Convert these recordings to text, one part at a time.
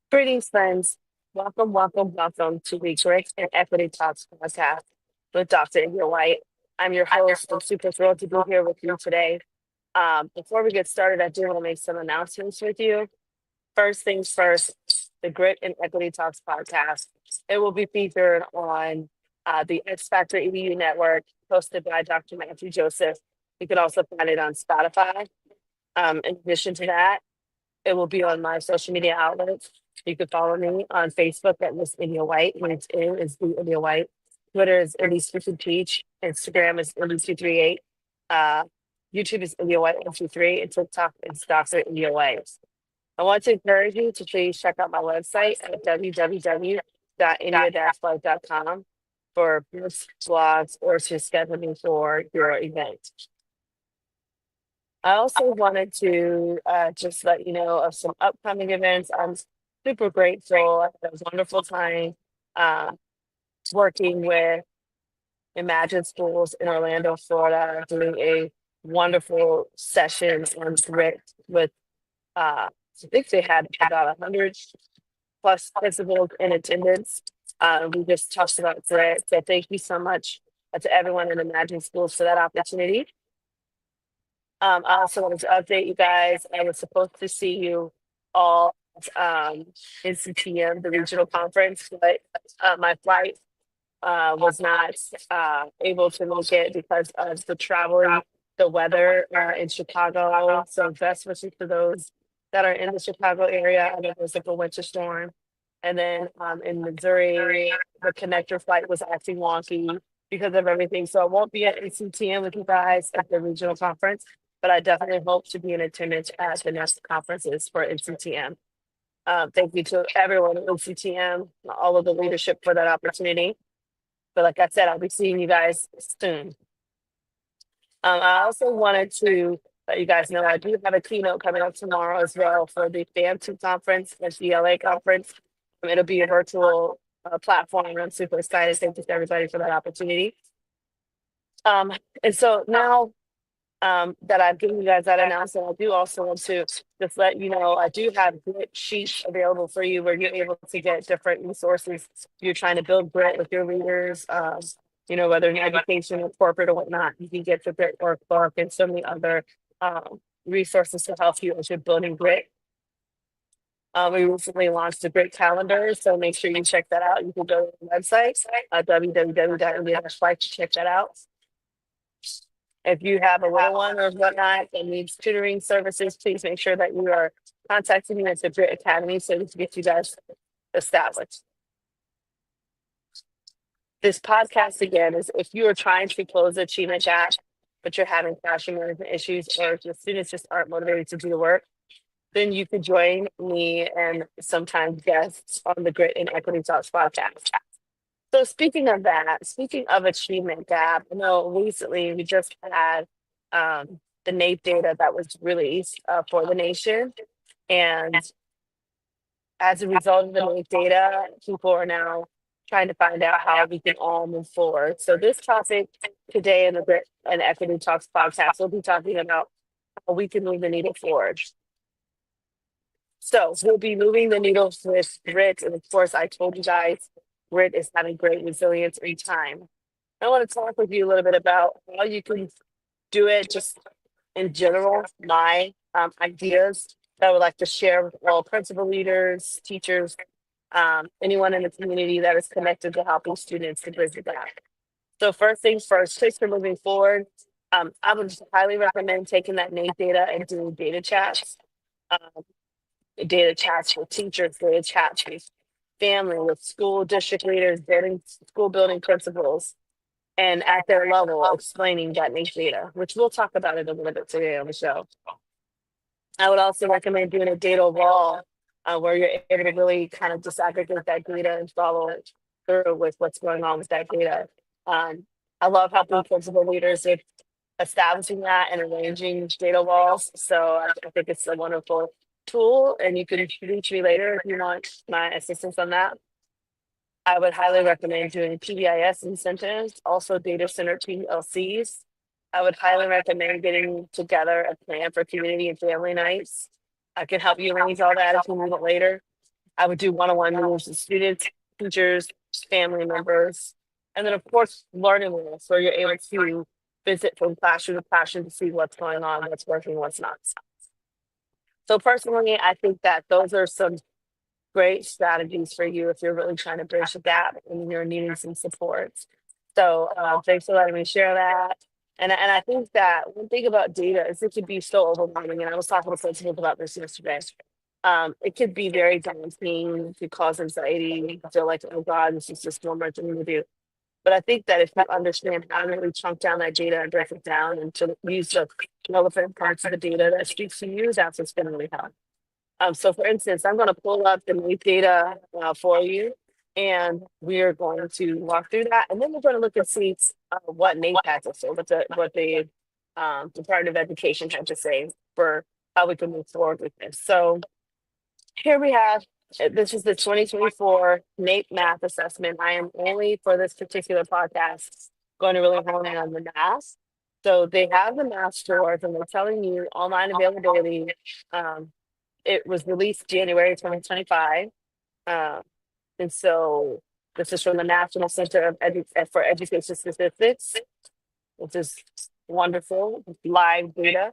Greetings, friends. Welcome to the Grit and Equity Talks podcast with Dr. India White. I'm your host. I'm super thrilled to be here with you today. Before we get started, I do want to make some announcements with you. First things first, the Grit and Equity Talks podcast. It will be featured on the X Factor EDU network, hosted by Dr. Matthew Joseph. You can also find it on Spotify. In addition to that, it will be on my social media outlets. You can follow me on Facebook at Miss India White. LinkedIn is the India White. Twitter is Indy Stupid Peach. Instagram is Indy238. Uh, YouTube is India White 123, and TikTok is Dr. India White. I want to encourage you to please check out my website at www.india-white.com for books, blogs, or to schedule me for your event. I also wanted to just let you know of some upcoming events. I'm super grateful. I had a wonderful time uh, working with Imagine Schools in Orlando, Florida, doing a wonderful session on grit with, I think they had about 100 plus principals in attendance. We just talked about grit. So thank you so much to everyone in Imagine Schools for that opportunity. I also wanted to update you guys. I was supposed to see you all at NCTM, the regional conference, but my flight was not able to make it because of the traveling, the weather in Chicago. So best wishes for those that are in the Chicago area. I know there's like a winter storm. And then in Missouri, the connector flight was acting wonky because of everything. So I won't be at NCTM with you guys at the regional conference, but I definitely hope to be in attendance at the next conferences for NCTM. Thank you to everyone at NCTM, all of the leadership for that opportunity. But like I said, I'll be seeing you guys soon. I also wanted to let you guys know I do have a keynote coming up tomorrow as well for the FAM2 conference, the GLA conference. It'll be a virtual platform. I'm super excited. Thank you to everybody for that opportunity. And so now that I've given you guys that announcement, I do also want to just let you know I do have grit sheets available for you where you're able to get different resources. You're trying to build grit with your leaders, whether in education or corporate or whatnot, you can get the grit workbook and so many other resources to help you as you're building grit. We recently launched a grit calendar, so make sure you check that out. You can go to the website, www.india-white to check that out. If you have a little one or whatnot that needs tutoring services, please make sure that you are contacting me at the Grit Academy so we can get you guys established. This podcast, again, is if you are trying to close the achievement gap, but you're having classroom management issues or your students just aren't motivated to do the work, then you could join me and sometimes guests on the Grit and Equity Talks podcast. So speaking of achievement gap, I know recently we just had the NAEP data that was released for the nation. And as a result of the NAEP data, people are now trying to find out how we can all move forward. So this topic today in the Grit and Equity Talks podcast, we'll be talking about how we can move the needle forward. So we'll be moving the needle with grit. And of course, I told you guys, grit is having great resilience in time. I want to talk with you a little bit about how you can do it just in general, my ideas that I would like to share with all principal leaders, teachers, anyone in the community that is connected to helping students to bridge the gap. So first things first, tips for moving forward. I would highly recommend taking that NAEP data and doing data chats. Data chats with teachers, data chats with family, with school district leaders, school building principals, and at their level explaining that NAEP data, which we'll talk about it a little bit today on the show. I would also recommend doing a data wall where you're able to really kind of disaggregate that data and follow through with what's going on with that data. I love helping principal leaders with establishing that and arranging data walls. So I think it's a wonderful tool, and you can reach me later if you want my assistance on that. I would highly recommend doing PBIS incentives, also data center PLCs. I would highly recommend getting together a plan for community and family nights. I can help you arrange all that if you need it later. I would do one-on-one meetings with students, teachers, family members, and then of course learning with where you're able to visit from classroom to classroom to see what's going on, what's working, what's not. So personally, I think that those are some great strategies for you if you're really trying to bridge the gap and you're needing some support. So thanks for letting me share that. And I think that one thing about data is it can be so overwhelming. And I was talking to principals about this yesterday. It could be very daunting, it could cause anxiety, feel like, oh God, this is just one more thing to do. But I think that if you understand how to really chunk down that data and break it down and to use the relevant parts of the data that speaks to you, that's what's going to really help. So for instance, I'm going to pull up the NAEP data for you, and we are going to walk through that, and then we're going to look and see what NAEP has to say, what the Department of Education had to say for how we can move forward with this. So here we have, this is the 2024 NAEP math assessment. I am only for this particular podcast going to really hone in on the math. So they have the math scores, and they're telling you online availability. It was released January 2025. Um, and so this is from the National Center of for Education Statistics, which is wonderful, live data.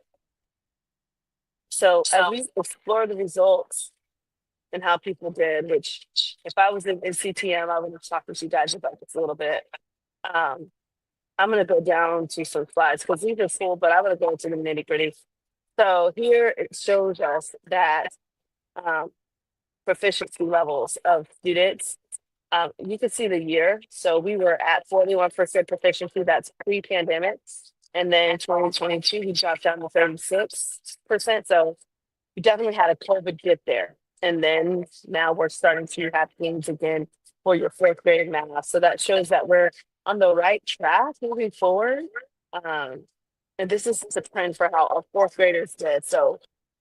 So as we explore the results and how people did, which if I was in CTM, I would have talked with you guys about this a little bit. I'm going to go down to some slides because these are full, but I'm going to go into the nitty gritty. So here it shows us that um, proficiency levels of students. You can see the year. So we were at 41% proficiency. That's pre-pandemic. And then 2022, we dropped down to 36%. So we definitely had a COVID dip there. And then now we're starting to have gains again for your fourth grade math. So that shows that we're on the right track moving forward. Um, and this is the trend for how our fourth graders did. So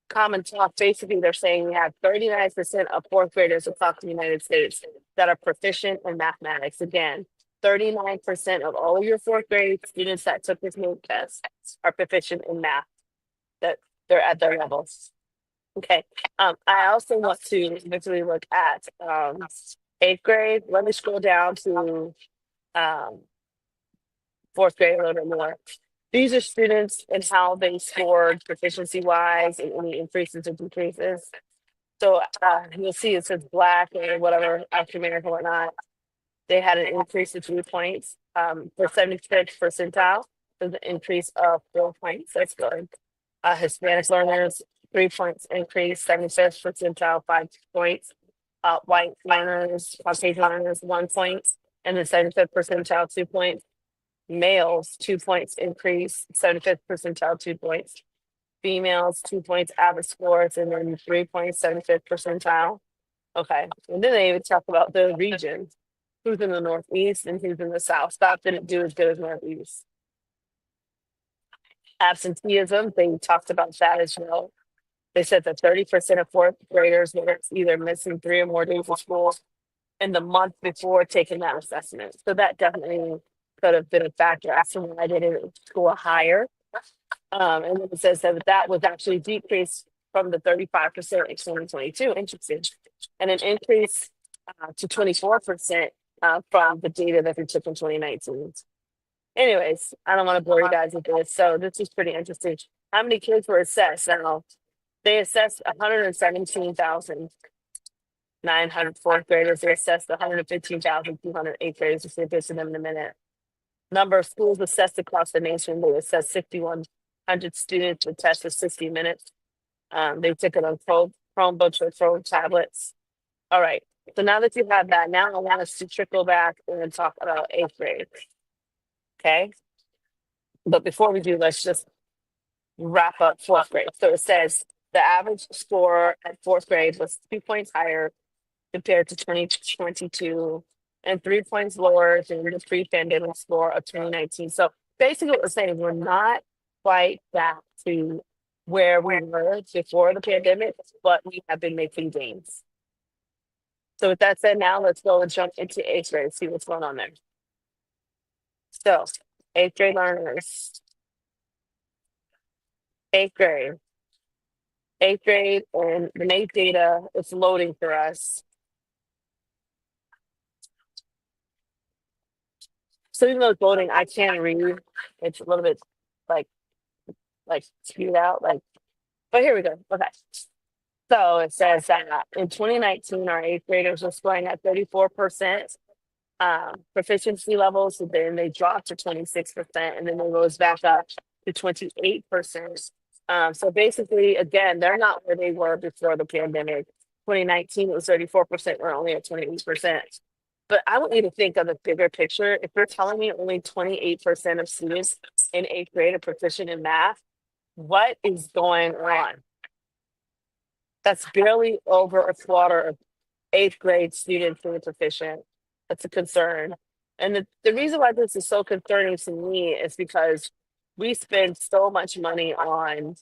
Common Talk, basically they're saying we have 39% of fourth graders across the United States that are proficient in mathematics. Again, 39% of all of your fourth grade students that took this NAEP test are proficient in math, that they're at their levels. Okay. I also want to eventually look at eighth grade. Let me scroll down to um, fourth grade a little bit more. These are students and how they scored proficiency wise and any increases or decreases. So you'll see it says Black or whatever, African American, whatnot. They had an increase of 3 points for 75th percentile. There's an increase of 4 points. That's good. Hispanic learners, 3 points increase, 75th percentile, 5 points. White learners, Caucasian learners, 1 point, and the 75th percentile, 2 points. Males, 2 points increase, 75th percentile, 2 points. Females, 2 points average scores, and then 3 points, 75th percentile. Okay. And then they even talk about the regions, who's in the Northeast and who's in the South. South didn't do as good as Northeast. Absenteeism, they talked about that as well. They said that 30% of fourth graders were either missing 3 or more days of school in the month before taking that assessment. So that definitely could have been a factor as to why I didn't score higher. And then it says that was actually decreased from the 35% in 2022, interesting, and an increase to 24% from the data that we took in 2019. Anyways, I don't want to bore you guys with this. So this is pretty interesting. How many kids were assessed? Now, they assessed 117,900 fourth graders. They assessed 115,200 eighth graders. We'll see this to them in a minute. Number of schools assessed across the nation. They assessed 6,100 students with tests of 60 minutes. They took it on Chromebooks or Chrome tablets. All right. So now that you have that, now I want us to trickle back and talk about eighth grade. Okay. But before we do, let's just wrap up fourth grade. So it says the average score at fourth grade was 2 points higher compared to 2022 and 3 points lower than the pre-pandemic score of 2019. So basically what we're saying is we're not quite back to where we were before the pandemic, but we have been making gains. So with that said, now let's go and jump into eighth grade and see what's going on there. So eighth grade learners, eighth grade, and the NAEP data is loading for us. So even though it's voting, I can't read. It's a little bit like spewed out. But here we go. Okay. So it says that in 2019, our eighth graders were scoring at 34% proficiency levels. So then they dropped to 26%, and then they rose back up to 28%. So basically, again, they're not where they were before the pandemic. 2019, it was 34%. We're only at 28%. But I want you to think of the bigger picture. If you're telling me only 28% of students in eighth grade are proficient in math, what is going on? That's barely over a quarter of eighth grade students being proficient. That's a concern. And the reason why this is so concerning to me is because we spend so much money on,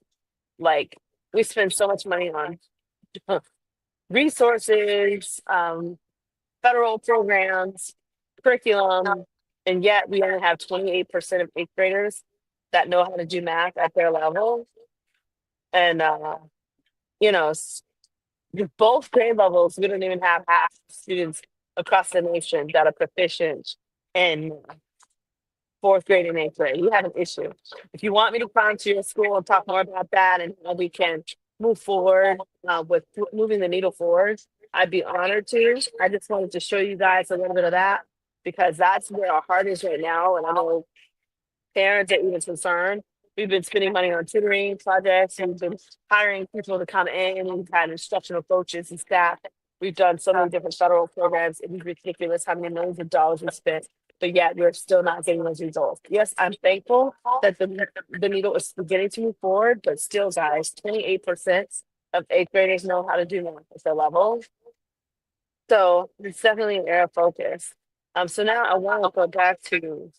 like, we spend so much money on resources, federal programs, curriculum, and yet we only have 28% of eighth graders that know how to do math at their level. And, you know, with both grade levels, we don't even have half the students across the nation that are proficient in fourth grade and eighth grade. You have an issue. If you want me to come to your school and talk more about that and how we can move forward with moving the needle forward, I'd be honored to. I just wanted to show you guys a little bit of that because that's where our heart is right now. And I know parents are even concerned. We've been spending money on tutoring projects. We've been hiring people to come in. We've had instructional coaches and staff. We've done so many different federal programs. It was ridiculous how many millions of dollars we spent, but yet we're still not getting those results. Yes, I'm thankful that the needle is beginning to move forward, but still, guys, 28% of eighth graders know how to do math at their level. So it's definitely an area of focus. So now I want to go back to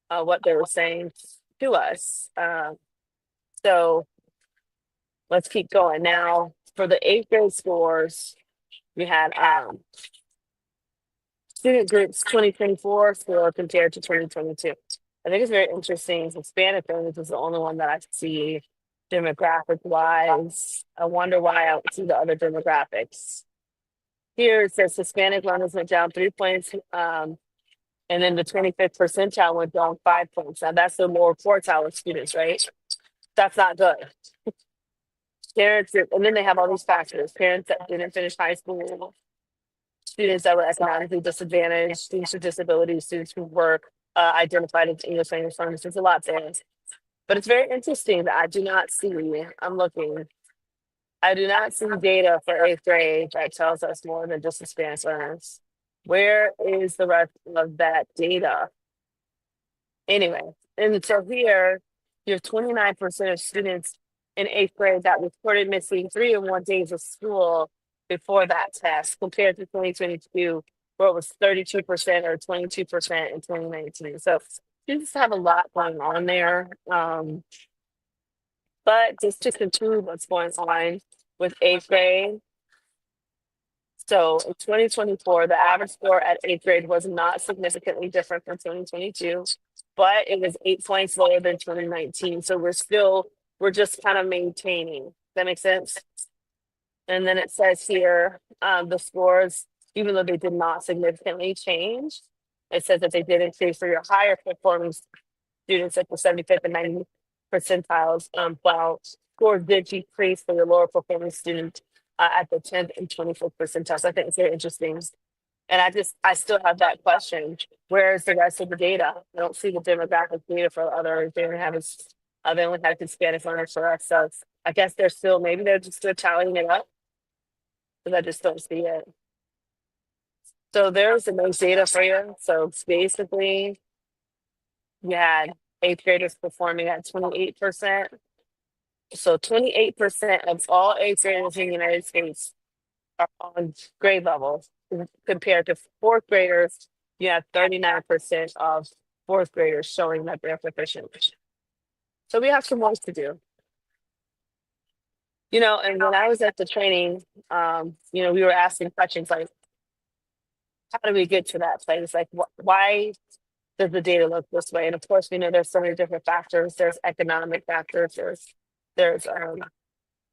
what they were saying to us. So let's keep going. Now, for the eighth grade scores, we had student groups 2024 score compared to 2022. I think it's very interesting. Hispanic families is the only one that I see demographic wise. I wonder why I don't see the other demographics. Here it says Hispanic learners went down 3 points. And then the 25th percentile went down 5 points. Now that's the lower quartile of students, right? That's not good. Parents, and then they have all these factors: parents that didn't finish high school, students that were economically disadvantaged, students with disabilities, students who were identified as English language learners. There's a lot there. But it's very interesting that I do not see, I'm looking, I do not see data for eighth grade that tells us more than just Hispanic learners. Where is the rest of that data? Anyway, and so here you have 29% of students in eighth grade that reported missing 3 or more days of school before that test, compared to 2022, where it was 32% or 22% in 2019. So students have a lot going on there. But just to conclude what's going on with eighth grade, so in 2024, the average score at eighth grade was not significantly different from 2022, but it was 8 points lower than 2019. So we're just kind of maintaining. Does that make sense? And then it says here, the scores, even though they did not significantly change, it says that they did increase for your higher performing students at the 75th and 90th percentiles, while scores did decrease for your lower performing students at the 10th and 25th percentile. So I think it's very interesting. And I still have that question. Where is the rest of the data? I don't see the demographic data for other, they only have Hispanic learners for us. So I guess maybe they're just still tallying it up, because I just don't see it. So there's the most data for you. So it's basically, you had eighth graders performing at 28%. So 28% of all eighth graders in the United States are on grade level, compared to fourth graders. You have 39% of fourth graders showing that they're proficient. So we have some work to do. And when I was at the training, we were asking questions like, how do we get to that place? Like, why does the data look this way? And of course, we know there's so many different factors. There's economic factors, there's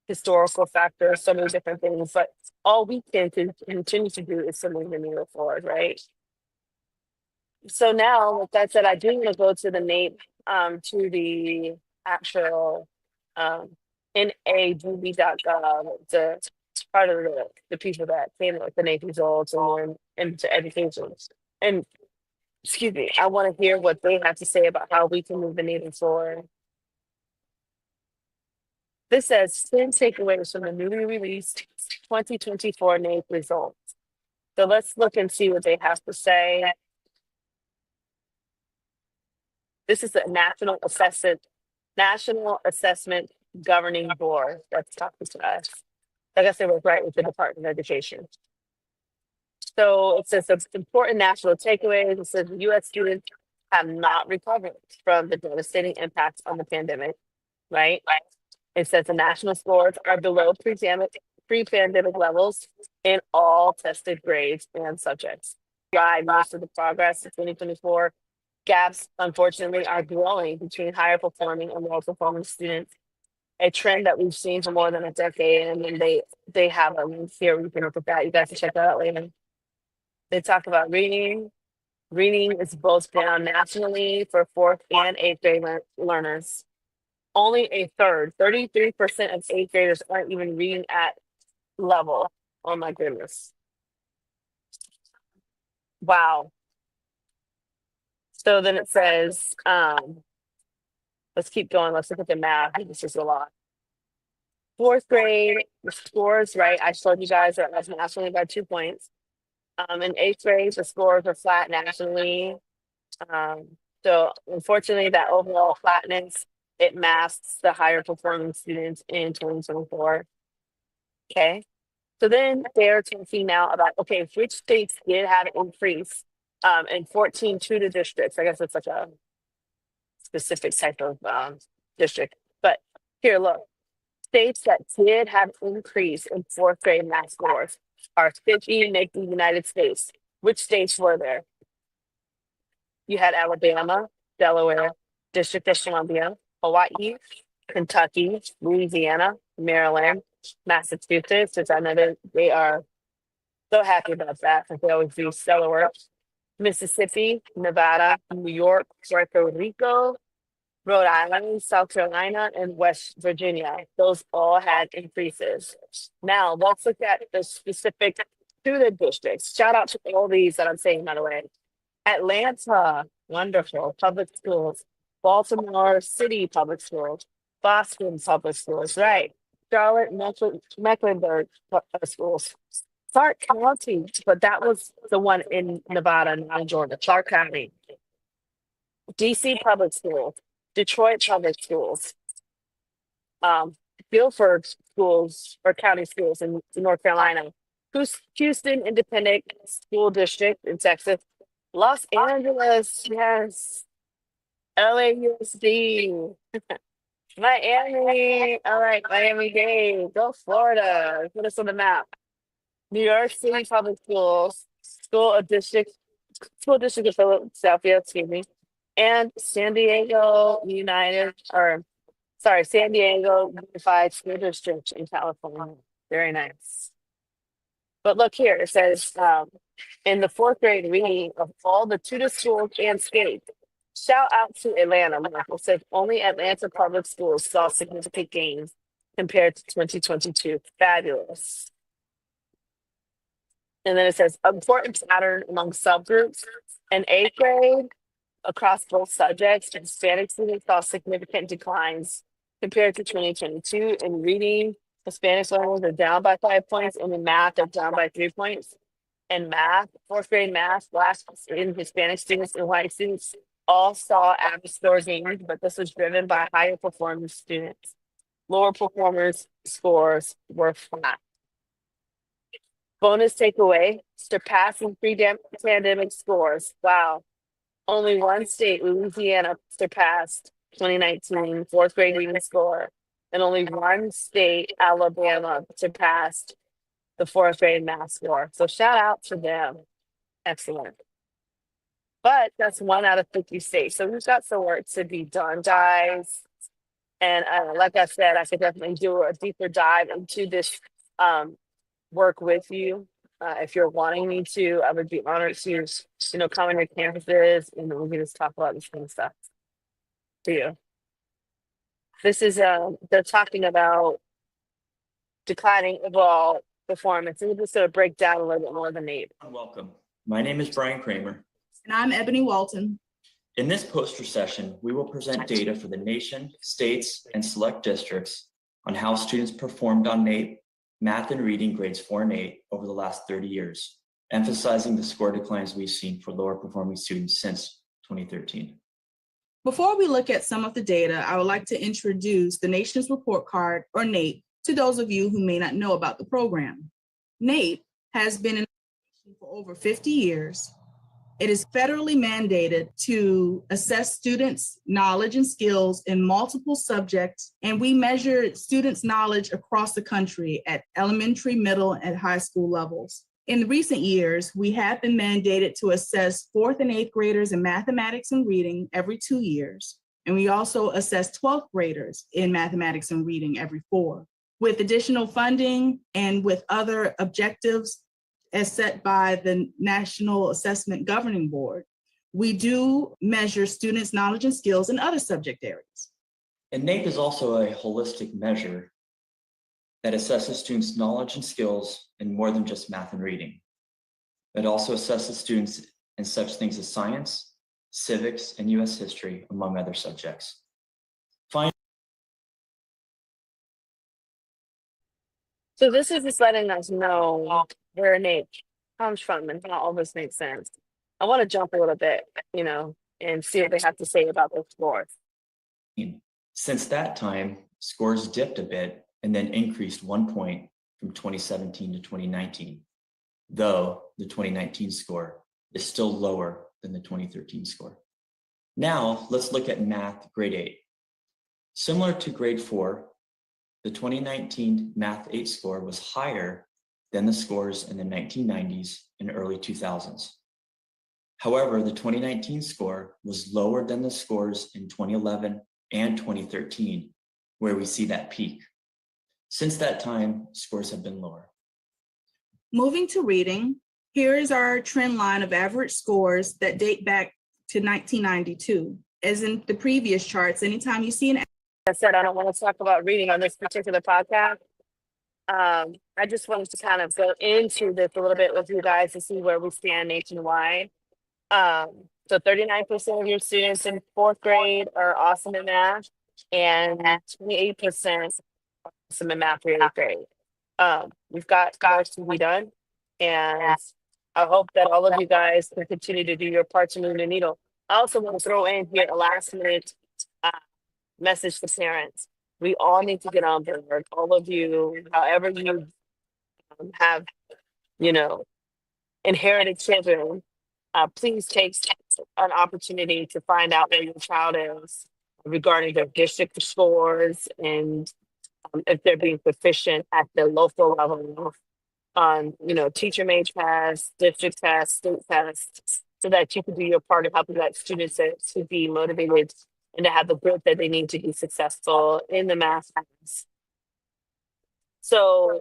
historical factors, so many different things. But all we can continue to do is to move the needle forward, right? So now, with that said, I do want to go to the NAEP, to the actual um, NADB.gov, the part of the people that came up with the NAEP results and were into education. And excuse me, I want to hear what they have to say about how we can move the needle forward. This says 10 takeaways from the newly released 2024 NAEP results. So let's look and see what they have to say. This is the National Assessment Governing Board that's talking to us. I guess it was right with the Department of Education. So it says some important national takeaways. It says U.S. students have not recovered from the devastating impacts on the pandemic, right? It says the national scores are below pre-pandemic levels in all tested grades and subjects. Drive most of the progress in 2024. Gaps, unfortunately, are growing between higher performing and lower performing students, a trend that we've seen for more than a decade. And then they have a link here. We can look at that. You guys can check that out later. They talk about reading. Reading is both down nationally for fourth and eighth grade learners. Only a third, 33% of eighth graders aren't even reading at level. Oh my goodness. Wow. So then it says, let's keep going. Let's look at the math. This is a lot. Fourth grade, the scores, right? I showed you guys that that's nationally by 2 points. In eighth grade, the scores are flat nationally. So unfortunately, that overall flatness, it masks the higher performing students in 2024. Okay. So then they're talking now about, okay, which states did have an increase in 14 tutor districts. I guess it's like a specific type of district. But here, look, states that did have increase in fourth grade math scores are 50 make the United States. Which states were there? You had Alabama, Delaware, District of Columbia, Hawaii, Kentucky, Louisiana, Maryland, Massachusetts, which I know they are so happy about that because they always do stellar work. Mississippi, Nevada, New York, Puerto Rico, Rhode Island, South Carolina, and West Virginia. Those all had increases. Now let's look at the specific to the districts. Shout out to all these that I'm saying, by the way. Atlanta, wonderful, public schools. Baltimore City Public Schools. Boston Public Schools, right. Charlotte, Mecklenburg schools. Clark County, but that was the one in Nevada, not in Georgia. Clark County. DC Public Schools. Detroit Public Schools. Um, Guilford Schools or County Schools in North Carolina. Houston Independent School District in Texas. Los Angeles, yes. LAUSD. Miami. All right, Miami-Dade. Go Florida. Put us on the map. New York City Public Schools, School District of Philadelphia, excuse me, and San Diego San Diego Unified School District in California. Very nice. But look here, it says in the fourth grade reading of all the tutor schools and states, shout out to Atlanta. Look, it says only Atlanta public schools saw significant gains compared to 2022. Fabulous. And then it says important pattern among subgroups. In eighth grade, across both subjects, Hispanic students saw significant declines compared to 2022. In reading, Hispanic learners are down by 5 points, and in math, they're down by 3 points. In math, fourth grade math, Black and Hispanic students and white students all saw average score gains, but this was driven by higher performing students. Lower performers' scores were flat. Bonus takeaway, surpassing pre-pandemic scores. Wow. Only one state, Louisiana, surpassed 2019 fourth grade reading score. And only one state, Alabama, surpassed the fourth grade math score. So shout out to them. Excellent. But that's 1 out of 50 states. So we've got some work to be done, guys. And like I said, I could definitely do a deeper dive into this work with you. If you're wanting me to, I would be honored to, come on your campuses and we can just talk about this kind of stuff to you. This is, they're talking about declining overall performance. And we're just going to break down a little bit more the NAEP. Welcome. My name is Brian Kramer. And I'm Ebony Walton. In this poster session, we will present data for the nation, states, and select districts on how students performed on NAEP, math and reading grades 4 and 8 over the last 30 years, emphasizing the score declines we've seen for lower performing students since 2013. Before we look at some of the data, I would like to introduce the Nation's Report Card, or NAEP, to those of you who may not know about the program. NAEP has been in operation for over 50 years. It is federally mandated to assess students' knowledge and skills in multiple subjects, and we measure students' knowledge across the country at elementary, middle, and high school levels. In recent years, we have been mandated to assess 4th and 8th graders in mathematics and reading every 2 years, and we also assess 12th graders in mathematics and reading every 4. With additional funding and with other objectives as set by the National Assessment Governing Board, we do measure students' knowledge and skills in other subject areas. And NAEP is also a holistic measure that assesses students' knowledge and skills in more than just math and reading. It also assesses students in such things as science, civics, and US history, among other subjects. So this is just letting us know where NAEP comes from and how all this makes sense. I want to jump a little bit, and see what they have to say about those scores. Since that time, scores dipped a bit and then increased 1 point from 2017 to 2019, though the 2019 score is still lower than the 2013 score. Now, let's look at math grade 8. Similar to grade 4, the 2019 Math 8 score was higher than the scores in the 1990s and early 2000s. However, the 2019 score was lower than the scores in 2011 and 2013, where we see that peak. Since that time, scores have been lower. Moving to reading, here is our trend line of average scores that date back to 1992. As in the previous charts, anytime you see an I said I don't want to talk about reading on this particular podcast. I just wanted to kind of go into this a little bit with you guys to see where we stand nationwide. So 39% of your students in 4th grade are awesome in math, and 28% awesome in math for 8th grade. We've got work to be done, and I hope that all of you guys can continue to do your part to move the needle. I also want to throw in here a last minute message to parents. We all need to get on board. All of you, however you have, inherited children, please take an opportunity to find out where your child is regarding their district scores and if they're being proficient at the local level on, teacher made tests, district tests, state tests, so that you can do your part of helping that students to be motivated and to have the grit that they need to be successful in the math class. So,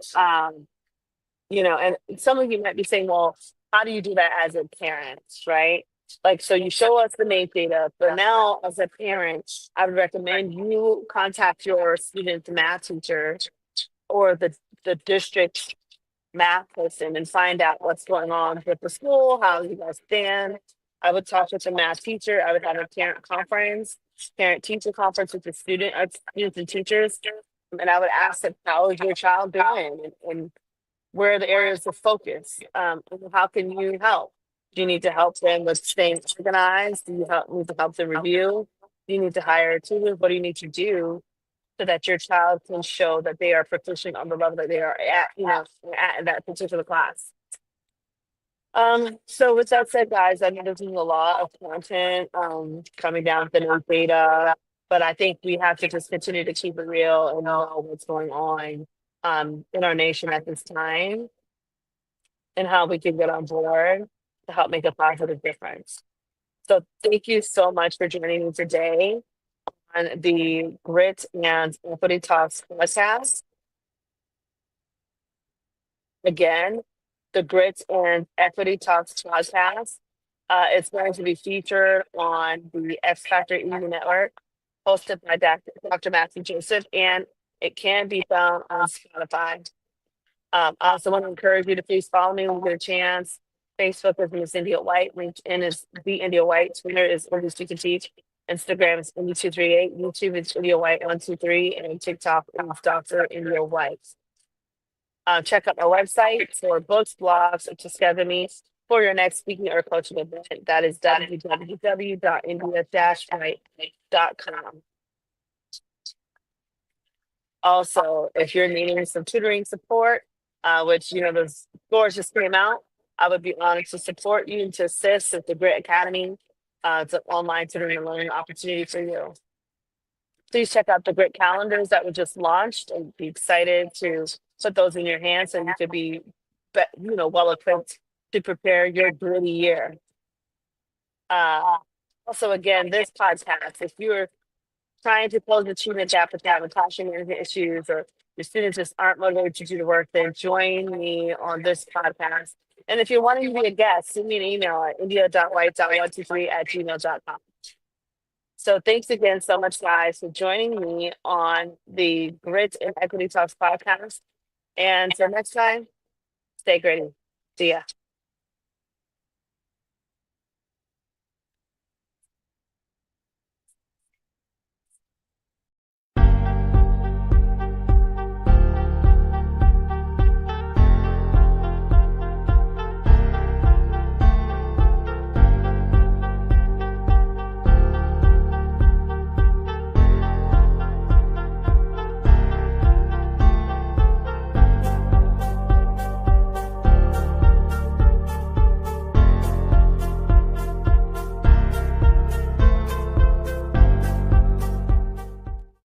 and some of you might be saying, well, how do you do that as a parent, right? Like, so you show us the NAEP data, but now as a parent, I would recommend you contact your student's math teacher or the district math person and find out what's going on with the school, how you guys stand. I would talk with the math teacher. I would have a parent teacher conference with the students and teachers. And I would ask them, how is your child doing? And where are the areas of focus? And how can you help? Do you need to help them with staying organized? Do you need to help them review? Do you need to hire a tutor? What do you need to do so that your child can show that they are proficient on the level that they are at, at that particular class? So with that said, guys, I know there's a lot of content coming down with the new data, but I think we have to just continue to keep it real and know what's going on in our nation at this time and how we can get on board to help make a positive difference. So thank you so much for joining me today on the Grit and Equity Talks podcast. Again, the Grit and Equity Talks podcast. It's going to be featured on the X Factor Evening Network, hosted by Dr. Matthew Joseph, and it can be found on Spotify. I also want to encourage you to please follow me when you get a chance. Facebook is Miss India White, LinkedIn is The India White, Twitter is English You Can Teach, Instagram is India238, YouTube is India White 123, and TikTok is Dr. India White. Check out my website for books, blogs, or to schedule me for your next speaking or coaching event. That is www.india-white.com. Also, if you're needing some tutoring support, which the scores just came out, I would be honored to support you and to assist with the G.R.I.T Academy. It's an online tutoring and learning opportunity for you. Please check out the G.R.I.T calendars that were just launched, and be excited to put those in your hands so you could be well equipped to prepare your G.R.I.T year. Also, again, this podcast, if you're trying to close the achievement gap with having classroom management issues, or your students just aren't motivated to do the work, then join me on this podcast. And if you're wanting to be a guest, send me an email at india.white.123@gmail.com. So thanks again so much, guys, for joining me on the Grit and Equity Talks podcast. And until next time, stay gritty. See ya.